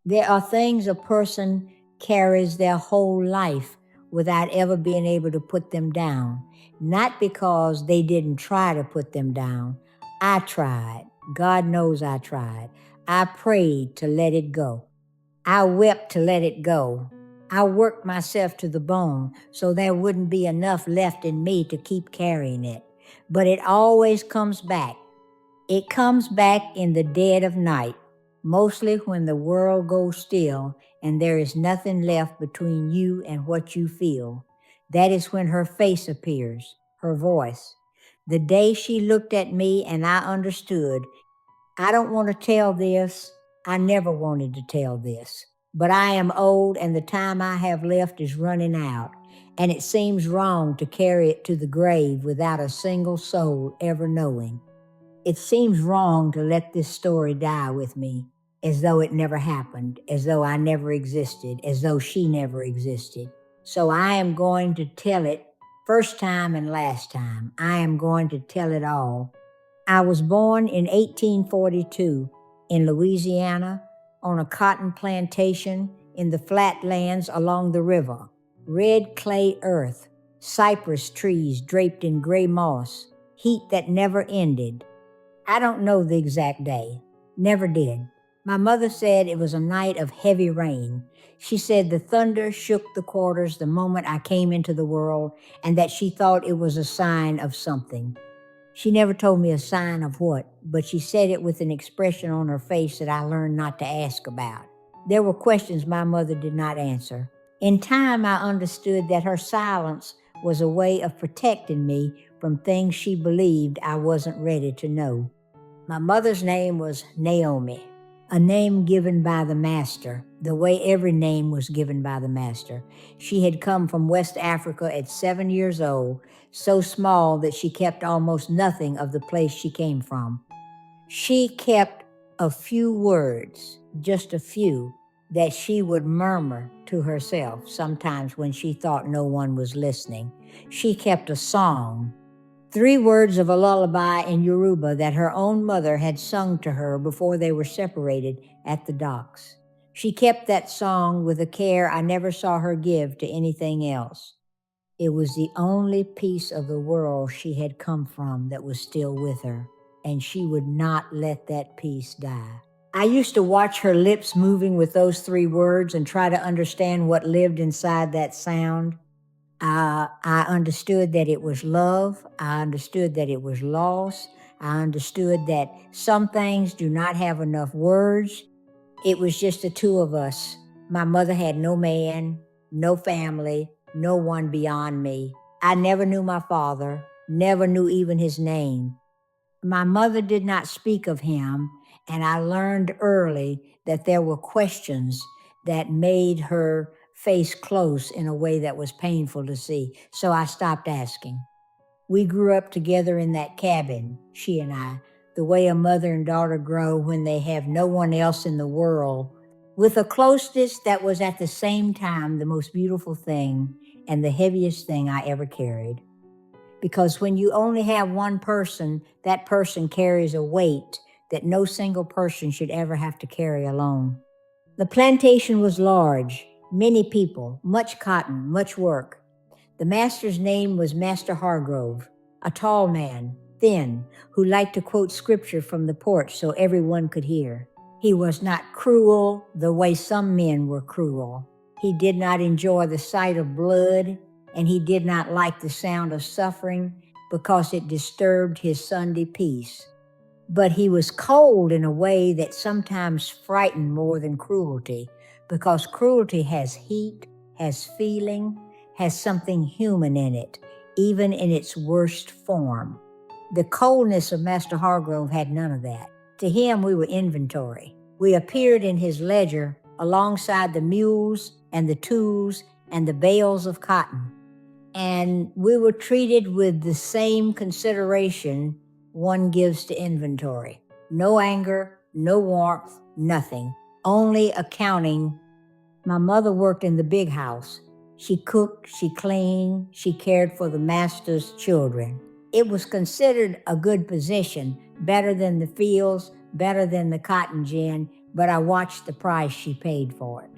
There are things a person carries their whole life without ever being able to put them down. Not because they didn't try to put them down. I tried. God knows I tried. I prayed to let it go. I wept to let it go. I worked myself to the bone so there wouldn't be enough left in me to keep carrying it. But it always comes back. It comes back in the dead of night, mostly when the world goes still and there is nothing left between you and what you feel. That is when her face appears, her voice. The day she looked at me and I understood, I don't want to tell this. I never wanted to tell this. But I am old and the time I have left is running out. And it seems wrong to carry it to the grave without a single soul ever knowing. It seems wrong to let this story die with me, as though it never happened, as though I never existed, as though she never existed. So I am going to tell it first time and last time. I am going to tell it all. I was born in 1842 in Louisiana on a cotton plantation in the flatlands along the river. Red clay earth, cypress trees draped in gray moss, heat that never ended. I don't know the exact day. Never did. My mother said it was a night of heavy rain. She said the thunder shook the quarters the moment I came into the world and that she thought it was a sign of something. She never told me a sign of what, but she said it with an expression on her face that I learned not to ask about. There were questions my mother did not answer. In time, I understood that her silence was a way of protecting me from things she believed I wasn't ready to know. My mother's name was Naomi, a name given by the master, the way every name was given by the master. She had come from West Africa at 7 years old, so small that she kept almost nothing of the place she came from. She kept a few words, just a few, that she would murmur to herself sometimes when she thought no one was listening. She kept a song, 3 words of a lullaby in Yoruba that her own mother had sung to her before they were separated at the docks. She kept that song with a care I never saw her give to anything else. It was the only piece of the world she had come from that was still with her, and she would not let that piece die. I used to watch her lips moving with those 3 words and try to understand what lived inside that sound. I understood that it was love. I understood that it was loss. I understood that some things do not have enough words. It was just the 2 of us. My mother had no man, no family, no one beyond me. I never knew my father, never knew even his name. My mother did not speak of him, and I learned early that there were questions that made her face close in a way that was painful to see, so I stopped asking. We grew up together in that cabin, she and I, the way a mother and daughter grow when they have no one else in the world, with a closeness that was at the same time the most beautiful thing and the heaviest thing I ever carried. Because when you only have one person, that person carries a weight that no single person should ever have to carry alone. The plantation was large, many people, much cotton, much work. The master's name was Master Hargrove, a tall man, thin, who liked to quote scripture from the porch so everyone could hear. He was not cruel the way some men were cruel. He did not enjoy the sight of blood, and he did not like the sound of suffering because it disturbed his Sunday peace. But he was cold in a way that sometimes frightened more than cruelty, because cruelty has heat, has feeling, has something human in it, even in its worst form. The coldness of Master Hargrove had none of that. To him, we were inventory. We appeared in his ledger alongside the mules and the tools and the bales of cotton. And we were treated with the same consideration one gives to inventory. No anger, no warmth, nothing. Only accounting. My mother worked in the big house. She cooked, she cleaned, she cared for the master's children. It was considered a good position, better than the fields, better than the cotton gin, but I watched the price she paid for it.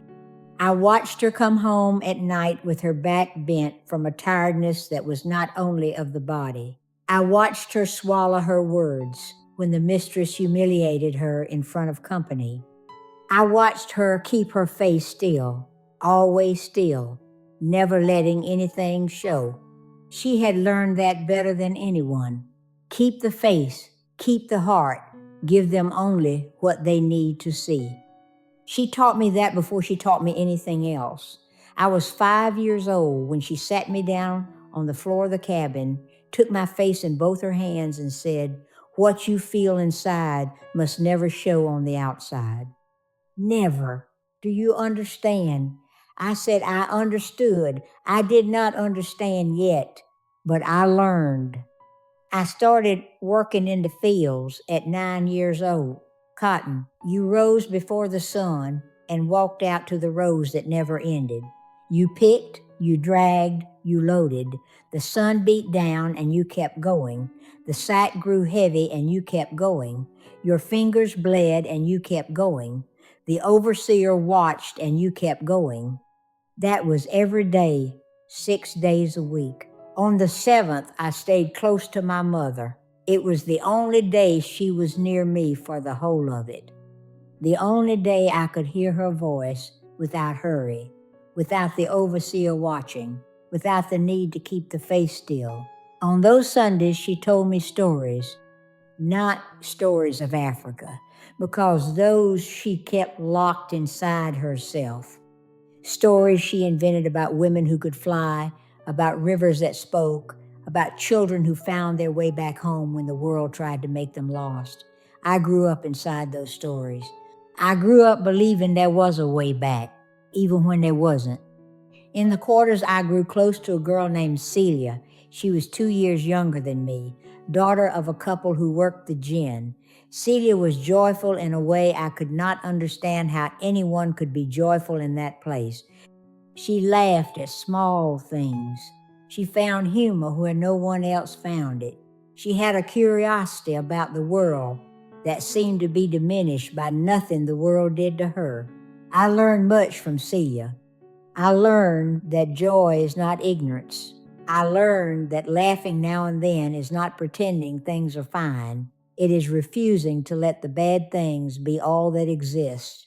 I watched her come home at night with her back bent from a tiredness that was not only of the body. I watched her swallow her words when the mistress humiliated her in front of company. I watched her keep her face still, always still, never letting anything show. She had learned that better than anyone. Keep the face, keep the heart, give them only what they need to see. She taught me that before she taught me anything else. I was 5 years old when she sat me down on the floor of the cabin, took my face in both her hands and said, "What you feel inside must never show on the outside." Never. Do you understand? I said I understood. I did not understand yet, but I learned. I started working in the fields at 9 years old. Cotton. You rose before the sun and walked out to the rows that never ended. You picked, you dragged, you loaded. The sun beat down and you kept going. The sack grew heavy and you kept going. Your fingers bled and you kept going. The overseer watched and you kept going. That was every day, 6 days a week. On the 7th, I stayed close to my mother. It was the only day she was near me for the whole of it. The only day I could hear her voice without hurry, without the overseer watching, without the need to keep the face still. On those Sundays, she told me stories, not stories of Africa, because those she kept locked inside herself. Stories she invented about women who could fly, about rivers that spoke, about children who found their way back home when the world tried to make them lost. I grew up inside those stories. I grew up believing there was a way back, even when there wasn't. In the quarters, I grew close to a girl named Celia. She was 2 years younger than me, daughter of a couple who worked the gin. Celia was joyful in a way I could not understand how anyone could be joyful in that place. She laughed at small things. She found humor where no one else found it. She had a curiosity about the world that seemed to be diminished by nothing the world did to her. I learned much from Celia. I learned that joy is not ignorance. I learned that laughing now and then is not pretending things are fine. It is refusing to let the bad things be all that exists.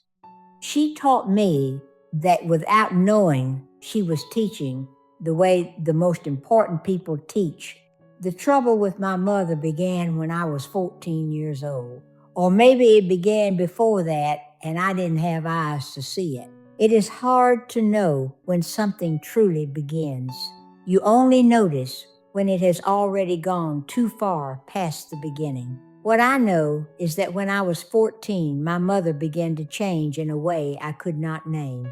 She taught me that without knowing, she was teaching the way the most important people teach. The trouble with my mother began when I was 14 years old. Or maybe it began before that and I didn't have eyes to see it. It is hard to know when something truly begins. You only notice when it has already gone too far past the beginning. What I know is that when I was 14, my mother began to change in a way I could not name.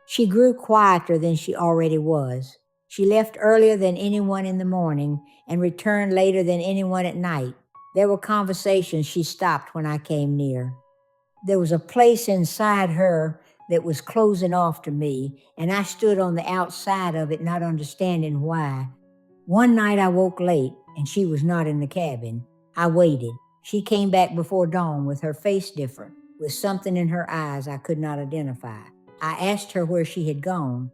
She grew quieter than she already was. She left earlier than anyone in the morning and returned later than anyone at night. There were conversations she stopped when I came near. There was a place inside her that was closing off to me, and I stood on the outside of it, not understanding why. One night I woke late, and she was not in the cabin. I waited. She came back before dawn with her face different, with something in her eyes I could not identify. I asked her where she had gone.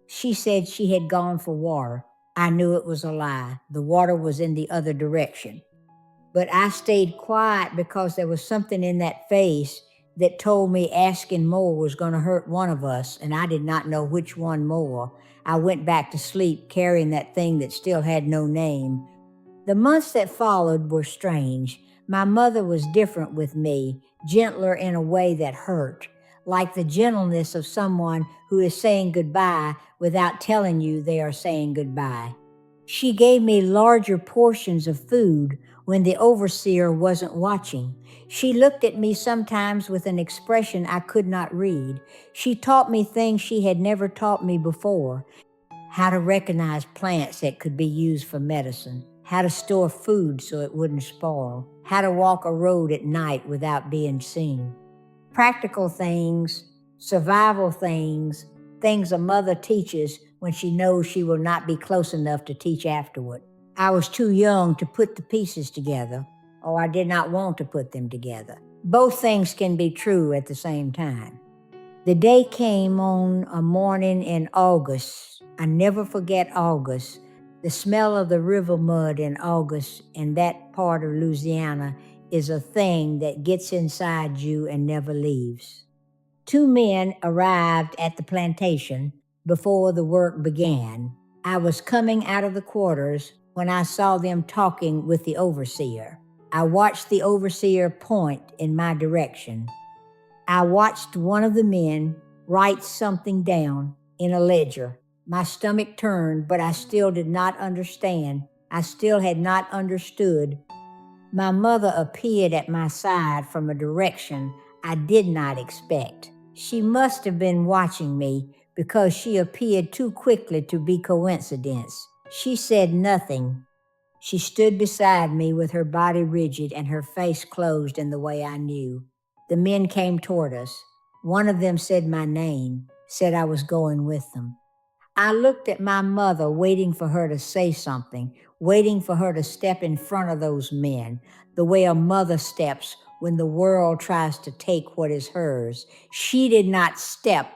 She said she had gone for water. I knew it was a lie. The water was in the other direction. But I stayed quiet because there was something in that face that told me asking more was going to hurt one of us, and I did not know which one more. I went back to sleep carrying that thing that still had no name. The months that followed were strange. My mother was different with me, gentler in a way that hurt, like the gentleness of someone who is saying goodbye without telling you they are saying goodbye. She gave me larger portions of food when the overseer wasn't watching. She looked at me sometimes with an expression I could not read. She taught me things she had never taught me before. How to recognize plants that could be used for medicine. How to store food so it wouldn't spoil. How to walk a road at night without being seen. Practical things, survival things, things a mother teaches when she knows she will not be close enough to teach afterward. I was too young to put the pieces together, or I did not want to put them together. Both things can be true at the same time. The day came on a morning in August. I never forget August. The smell of the river mud in August in that part of Louisiana is a thing that gets inside you and never leaves. Two men arrived at the plantation before the work began. I was coming out of the quarters when I saw them talking with the overseer. I watched the overseer point in my direction. I watched one of the men write something down in a ledger. My stomach turned, but I still did not understand. I still had not understood. My mother appeared at my side from a direction I did not expect. She must have been watching me because she appeared too quickly to be coincidence. She said nothing. She stood beside me with her body rigid and her face closed in the way I knew. The men came toward us. One of them said my name, said I was going with them. I looked at my mother, waiting for her to say something, waiting for her to step in front of those men, the way a mother steps when the world tries to take what is hers. She did not step.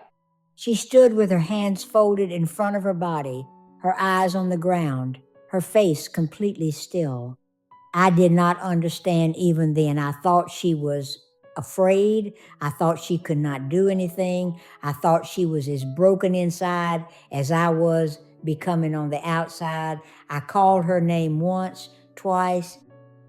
She stood with her hands folded in front of her body, her eyes on the ground, her face completely still. I did not understand even then. I thought she was afraid. I thought she could not do anything. I thought she was as broken inside as I was becoming on the outside. I called her name once, twice.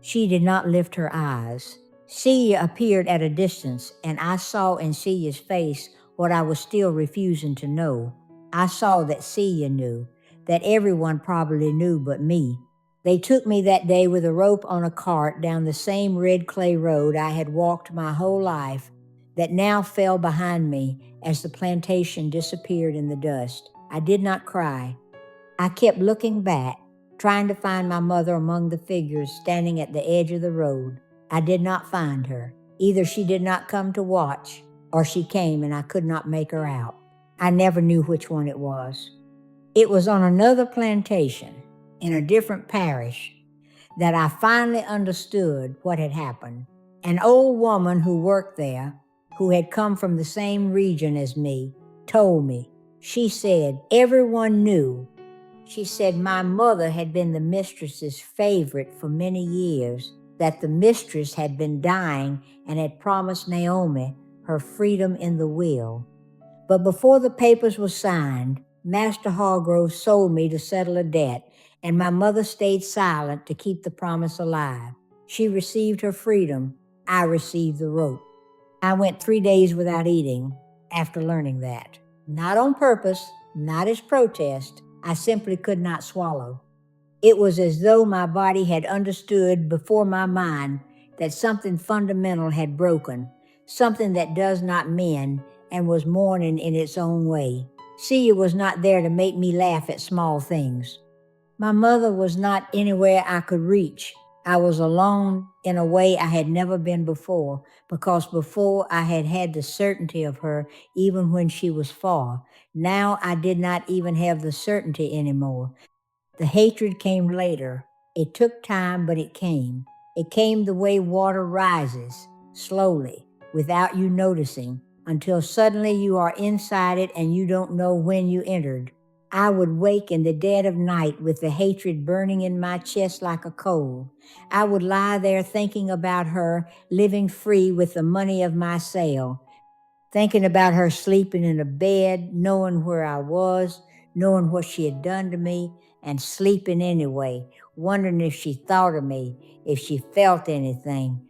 She did not lift her eyes. Celia appeared at a distance, and I saw in Celia's face what I was still refusing to know. I saw that Celia knew, that everyone probably knew but me. They took me that day with a rope on a cart down the same red clay road I had walked my whole life that now fell behind me as the plantation disappeared in the dust. I did not cry. I kept looking back, trying to find my mother among the figures standing at the edge of the road. I did not find her. Either she did not come to watch, or she came and I could not make her out. I never knew which one it was. It was on another plantation, in a different parish, that I finally understood what had happened. An old woman who worked there, who had come from the same region as me, told me. She said, everyone knew. She said my mother had been the mistress's favorite for many years, that the mistress had been dying and had promised Naomi her freedom in the will. But before the papers were signed, Master Hargrove sold me to settle a debt, and my mother stayed silent to keep the promise alive. She received her freedom. I received the rope. I went 3 days without eating after learning that. Not on purpose, not as protest. I simply could not swallow. It was as though my body had understood before my mind that something fundamental had broken, something that does not mend, and was mourning in its own way. Celia was not there to make me laugh at small things. My mother was not anywhere I could reach. I was alone in a way I had never been before, because before I had had the certainty of her even when she was far. Now I did not even have the certainty anymore. The hatred came later. It took time, but it came. It came the way water rises, slowly, without you noticing, until suddenly you are inside it and you don't know when you entered. I would wake in the dead of night with the hatred burning in my chest like a coal. I would lie there thinking about her, living free with the money of my sale, thinking about her sleeping in a bed, knowing where I was, knowing what she had done to me, and sleeping anyway, wondering if she thought of me, if she felt anything.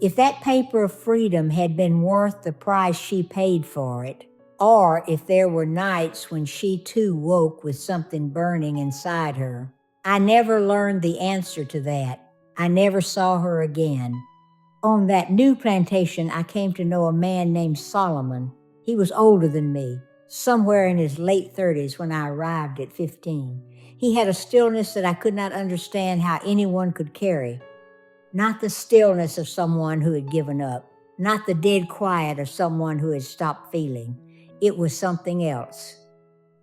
If that paper of freedom had been worth the price she paid for it, or if there were nights when she too woke with something burning inside her. I never learned the answer to that. I never saw her again. On that new plantation, I came to know a man named Solomon. He was older than me, somewhere in his late 30s when I arrived at 15. He had a stillness that I could not understand how anyone could carry. Not the stillness of someone who had given up, not the dead quiet of someone who had stopped feeling. It was something else.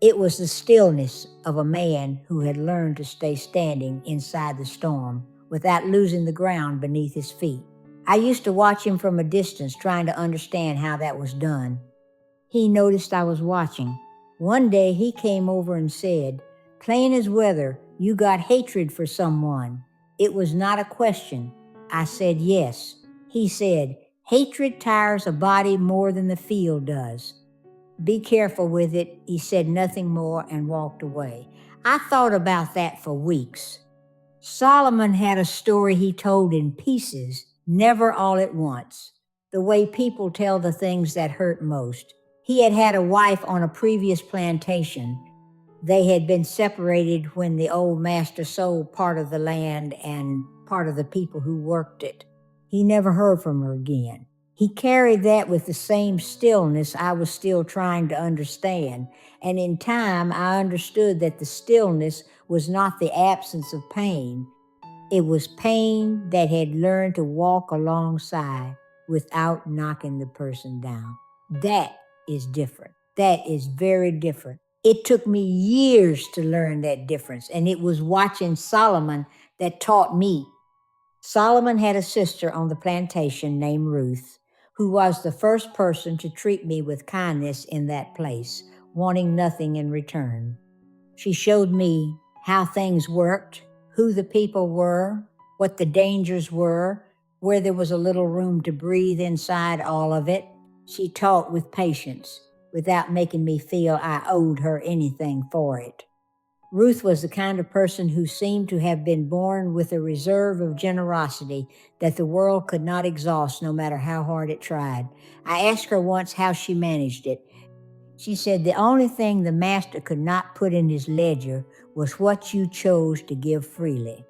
It was the stillness of a man who had learned to stay standing inside the storm without losing the ground beneath his feet. I used to watch him from a distance, trying to understand how that was done. He noticed I was watching. One day he came over and said, "Plain as weather, you got hatred for someone." It was not a question. I said yes. He said, "Hatred tires a body more than the field does. Be careful with it." He said nothing more and walked away. I thought about that for weeks. Solomon had a story he told in pieces, never all at once, the way people tell the things that hurt most. He had had a wife on a previous plantation. They had been separated when the old master sold part of the land and part of the people who worked it. He never heard from her again. He carried that with the same stillness I was still trying to understand, and in time I understood that the stillness was not the absence of pain. It was pain that had learned to walk alongside without knocking the person down. That is different. That is very different. It took me years to learn that difference, and it was watching Solomon that taught me. Solomon had a sister on the plantation named Ruth, who was the first person to treat me with kindness in that place, wanting nothing in return. She showed me how things worked, who the people were, what the dangers were, where there was a little room to breathe inside all of it. She taught with patience, without making me feel I owed her anything for it. Ruth was the kind of person who seemed to have been born with a reserve of generosity that the world could not exhaust no matter how hard it tried. I asked her once how she managed it. She said the only thing the master could not put in his ledger was what you chose to give freely.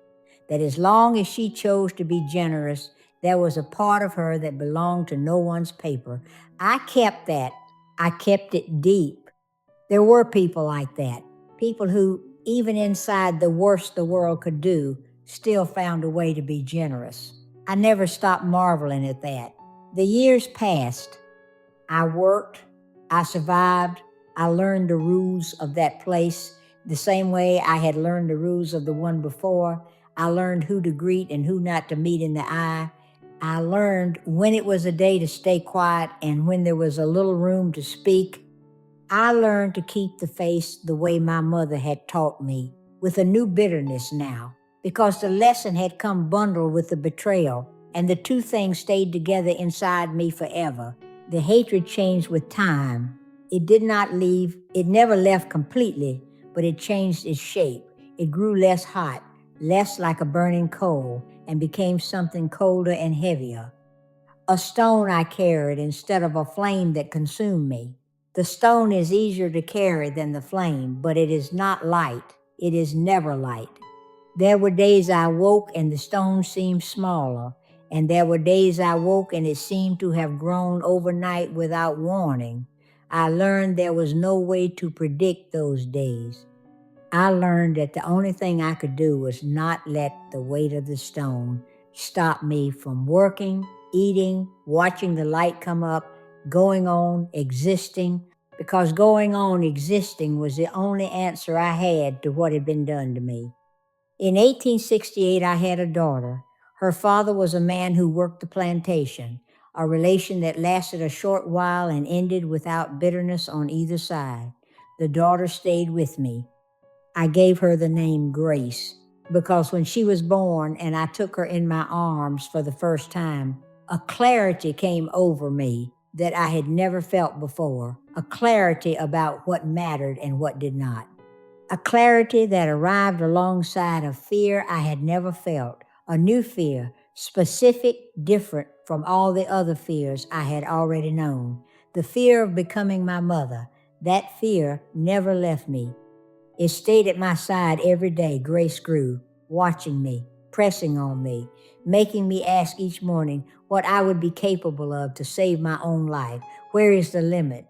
That as long as she chose to be generous, there was a part of her that belonged to no one's paper. I kept that. I kept it deep. There were people like that. People who, even inside the worst the world could do, still found a way to be generous. I never stopped marveling at that. The years passed. I worked, I survived, I learned the rules of that place the same way I had learned the rules of the one before. I learned who to greet and who not to meet in the eye. I learned when it was a day to stay quiet and when there was a little room to speak. I learned to keep the face the way my mother had taught me, with a new bitterness now, because the lesson had come bundled with the betrayal, and the two things stayed together inside me forever. The hatred changed with time. It did not leave, it never left completely, but it changed its shape. It grew less hot, less like a burning coal, and became something colder and heavier. A stone I carried instead of a flame that consumed me. The stone is easier to carry than the flame, but it is not light. It is never light. There were days I woke and the stone seemed smaller, and there were days I woke and it seemed to have grown overnight without warning. I learned there was no way to predict those days. I learned that the only thing I could do was not let the weight of the stone stop me from working, eating, watching the light come up, going on, existing, because going on, existing was the only answer I had to what had been done to me. In 1868, I had a daughter. Her father was a man who worked the plantation, a relation that lasted a short while and ended without bitterness on either side. The daughter stayed with me. I gave her the name Grace because when she was born and I took her in my arms for the first time, a clarity came over me that I had never felt before, a clarity about what mattered and what did not. A clarity that arrived alongside a fear I had never felt, a new fear, specific, different from all the other fears I had already known. The fear of becoming my mother. That fear never left me. It stayed at my side every day. Grace grew, watching me, pressing on me, making me ask each morning what I would be capable of to save my own life. Where is the limit?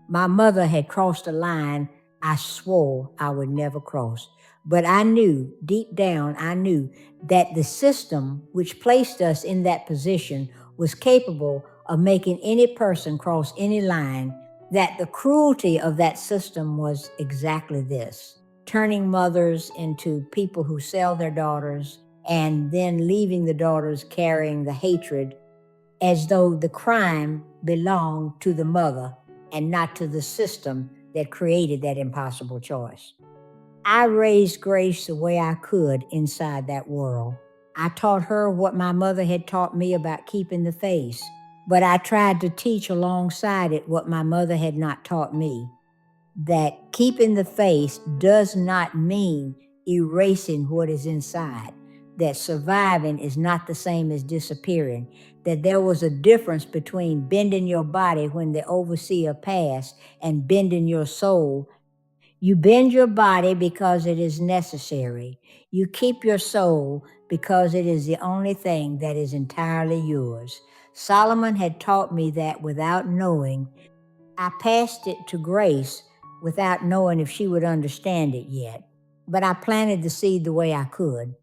My mother had crossed a line I swore I would never cross. But I knew, deep down, I knew that the system which placed us in that position was capable of making any person cross any line, that the cruelty of that system was exactly this: turning mothers into people who sell their daughters and then leaving the daughters carrying the hatred as though the crime belonged to the mother and not to the system that created that impossible choice. I raised Grace the way I could inside that world. I taught her what my mother had taught me about keeping the faith, but I tried to teach alongside it what my mother had not taught me. That keeping the faith does not mean erasing what is inside, that surviving is not the same as disappearing, that there was a difference between bending your body when the overseer passed and bending your soul. You bend your body because it is necessary. You keep your soul because it is the only thing that is entirely yours. Solomon had taught me that without knowing. I passed it to Grace without knowing if she would understand it yet, but I planted the seed the way I could.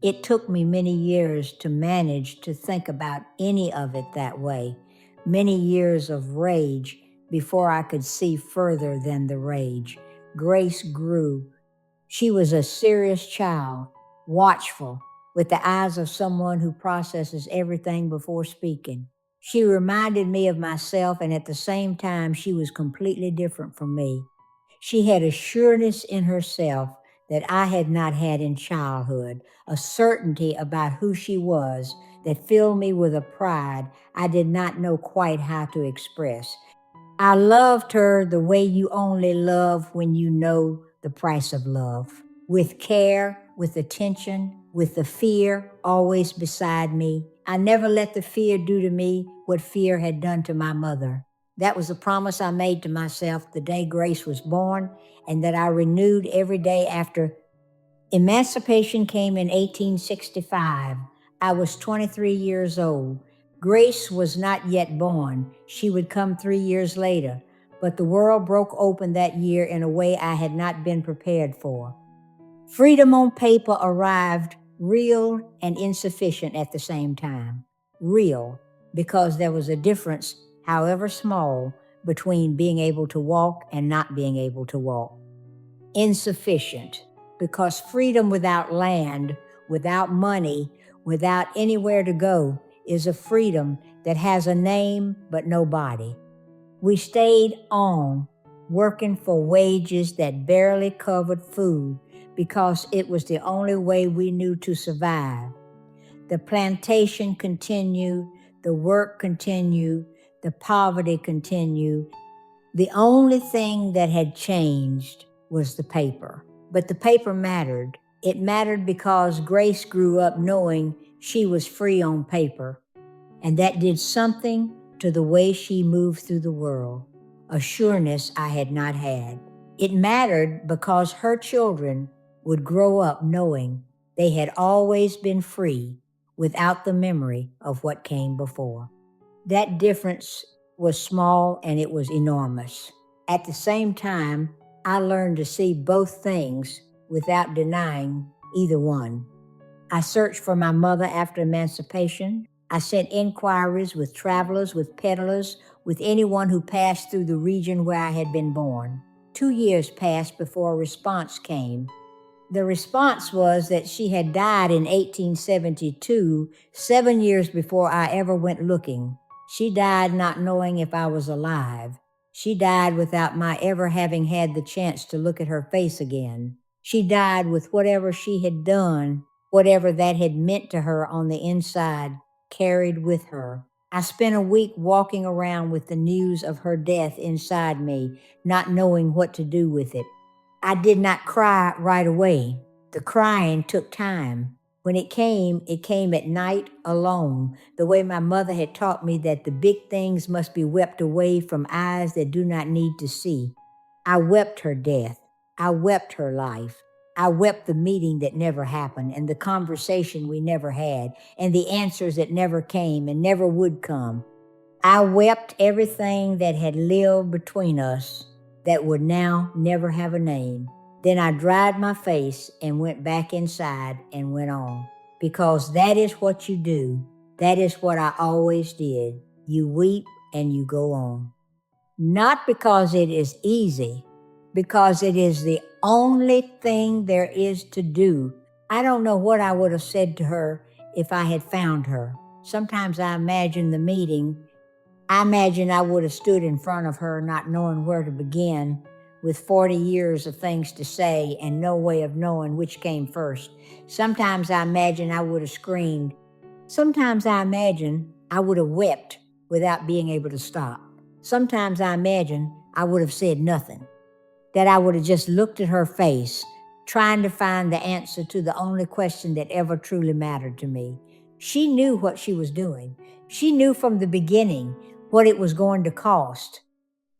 It took me many years to manage to think about any of it that way, many years of rage before I could see further than the rage. Grace grew. She was a serious child, watchful, with the eyes of someone who processes everything before speaking. She reminded me of myself, and at the same time, she was completely different from me. She had a sureness in herself that I had not had in childhood, a certainty about who she was that filled me with a pride I did not know quite how to express. I loved her the way you only love when you know the price of love. With care, with attention, with the fear always beside me. I never let the fear do to me what fear had done to my mother. That was a promise I made to myself the day Grace was born, and that I renewed every day after. Emancipation came in 1865. I was 23 years old. Grace was not yet born. She would come 3 years later. But the world broke open that year in a way I had not been prepared for. Freedom on paper arrived, real and insufficient at the same time. Real, because there was a difference, however small, between being able to walk and not being able to walk. Insufficient, because freedom without land, without money, without anywhere to go is a freedom that has a name but no body. We stayed on, working for wages that barely covered food because it was the only way we knew to survive. The plantation continued, the work continued, the poverty continued. The only thing that had changed was the paper. But the paper mattered. It mattered because Grace grew up knowing she was free on paper, and that did something to the way she moved through the world, a sureness I had not had. It mattered because her children would grow up knowing they had always been free without the memory of what came before. That difference was small and it was enormous. At the same time, I learned to see both things without denying either one. I searched for my mother after emancipation. I sent inquiries with travelers, with peddlers, with anyone who passed through the region where I had been born. 2 years passed before a response came. The response was that she had died in 1872, 7 years before I ever went looking. She died not knowing if I was alive. She died without my ever having had the chance to look at her face again. She died with whatever she had done, whatever that had meant to her on the inside, carried with her. I spent a week walking around with the news of her death inside me, not knowing what to do with it. I did not cry right away. The crying took time. When it came at night alone, the way my mother had taught me that the big things must be wept away from eyes that do not need to see. I wept her death. I wept her life. I wept the meeting that never happened, and the conversation we never had, and the answers that never came and never would come. I wept everything that had lived between us that would now never have a name. Then I dried my face and went back inside and went on. Because that is what you do. That is what I always did. You weep and you go on. Not because it is easy, because it is the only thing there is to do. I don't know what I would have said to her if I had found her. Sometimes I imagine the meeting. I imagine I would have stood in front of her not knowing where to begin, with 40 years of things to say and no way of knowing which came first. Sometimes I imagine I would have screamed. Sometimes I imagine I would have wept without being able to stop. Sometimes I imagine I would have said nothing, that I would have just looked at her face, trying to find the answer to the only question that ever truly mattered to me. She knew what she was doing. She knew from the beginning what it was going to cost.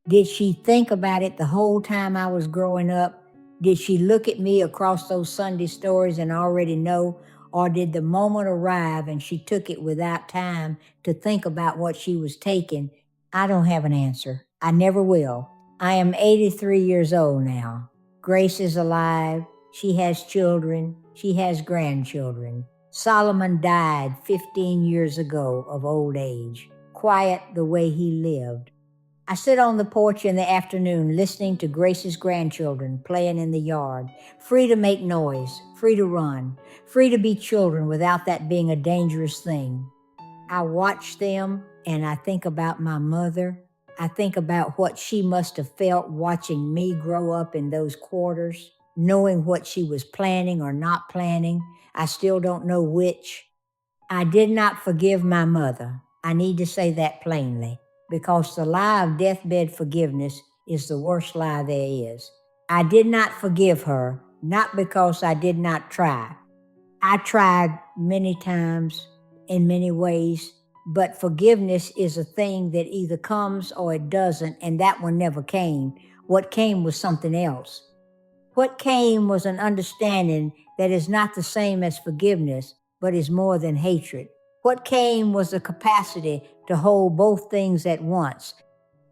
Did she think about it the whole time I was growing up? Did she look at me across those Sunday stories and already know? Or did the moment arrive and she took it without time to think about what she was taking? I don't have an answer. I never will. I am 83 years old now. Grace is alive. She has children. She has grandchildren. Solomon died 15 years ago of old age, quiet the way he lived. I sit on the porch in the afternoon listening to Grace's grandchildren playing in the yard, free to make noise, free to run, free to be children without that being a dangerous thing. I watch them and I think about my mother. I think about what she must have felt watching me grow up in those quarters, knowing what she was planning or not planning. I still don't know which. I did not forgive my mother. I need to say that plainly, because the lie of deathbed forgiveness is the worst lie there is. I did not forgive her, not because I did not try. I tried many times in many ways, but forgiveness is a thing that either comes or it doesn't, and that one never came. What came was something else. What came was an understanding that is not the same as forgiveness, but is more than hatred. What came was the capacity to hold both things at once.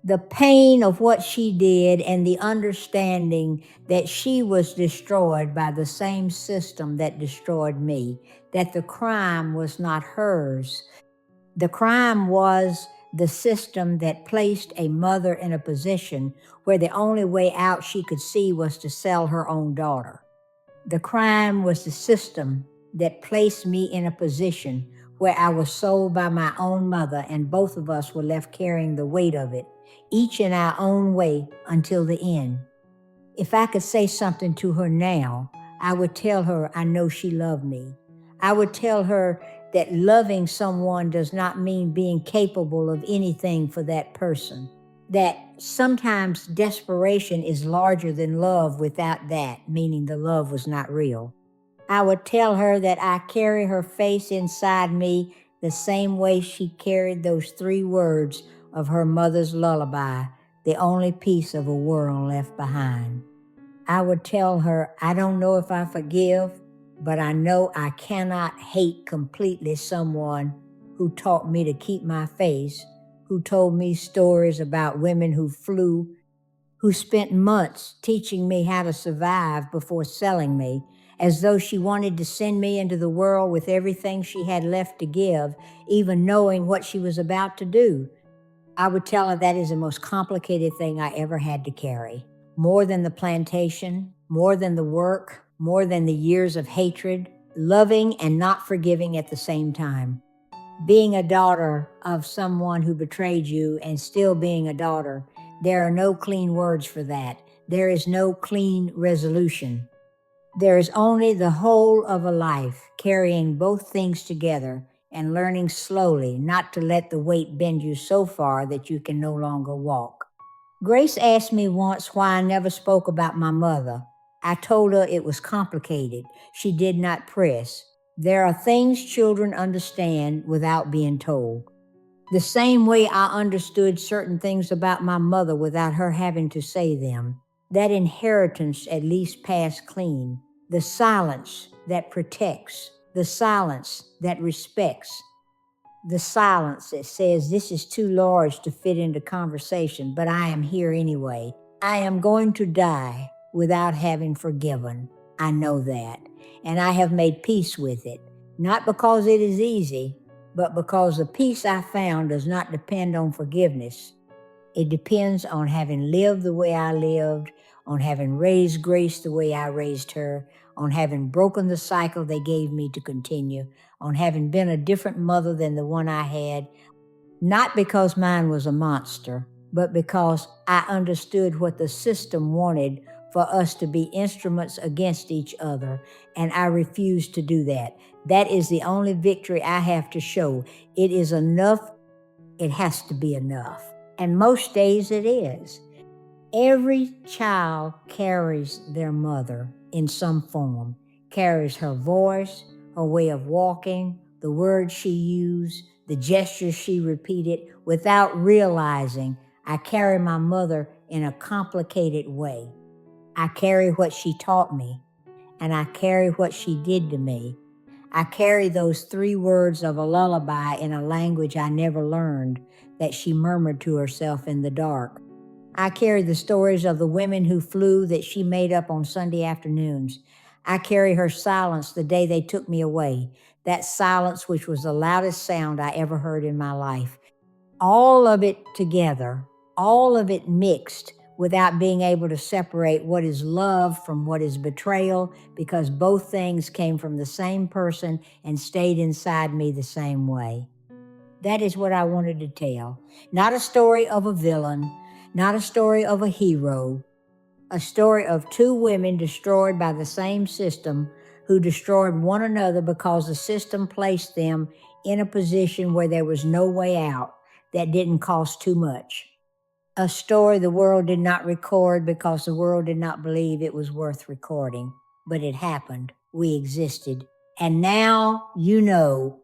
The pain of what she did and the understanding that she was destroyed by the same system that destroyed me, that the crime was not hers. The crime was the system that placed a mother in a position where the only way out she could see was to sell her own daughter. The crime was the system that placed me in a position where I was sold by my own mother and both of us were left carrying the weight of it, each in our own way until the end. If I could say something to her now, I would tell her I know she loved me. I would tell her that loving someone does not mean being capable of anything for that person. That sometimes desperation is larger than love without that, meaning the love was not real. I would tell her that I carry her face inside me the same way she carried those 3 words of her mother's lullaby, the only piece of a world left behind. I would tell her, I don't know if I forgive, but I know I cannot hate completely someone who taught me to keep my face, who told me stories about women who flew, who spent months teaching me how to survive before selling me, as though she wanted to send me into the world with everything she had left to give, even knowing what she was about to do. I would tell her that is the most complicated thing I ever had to carry. More than the plantation, more than the work, more than the years of hatred, loving and not forgiving at the same time. Being a daughter of someone who betrayed you and still being a daughter, there are no clean words for that. There is no clean resolution. There is only the whole of a life carrying both things together and learning slowly not to let the weight bend you so far that you can no longer walk. Grace asked me once why I never spoke about my mother. I told her it was complicated. She did not press. There are things children understand without being told. The same way I understood certain things about my mother without her having to say them. That inheritance at least passed clean. The silence that protects. The silence that respects. The silence that says this is too large to fit into conversation, but I am here anyway. I am going to die without having forgiven. I know that. And I have made peace with it. Not because it is easy, but because the peace I found does not depend on forgiveness. It depends on having lived the way I lived, on having raised Grace the way I raised her, on having broken the cycle they gave me to continue, on having been a different mother than the one I had, not because mine was a monster, but because I understood what the system wanted for us to be instruments against each other, and I refused to do that. That is the only victory I have to show. It is enough. It has to be enough. And most days it is. Every child carries their mother in some form, carries her voice, her way of walking, the words she used, the gestures she repeated without realizing I carry my mother in a complicated way. I carry what she taught me, and I carry what she did to me. I carry those 3 words of a lullaby in a language I never learned that she murmured to herself in the dark. I carry the stories of the women who flew that she made up on Sunday afternoons. I carry her silence the day they took me away, that silence which was the loudest sound I ever heard in my life. All of it together, all of it mixed without being able to separate what is love from what is betrayal, because both things came from the same person and stayed inside me the same way. That is what I wanted to tell. Not a story of a villain, not a story of a hero, a story of 2 women destroyed by the same system who destroyed one another because the system placed them in a position where there was no way out that didn't cost too much. A story the world did not record because the world did not believe it was worth recording. But it happened. We existed. And now you know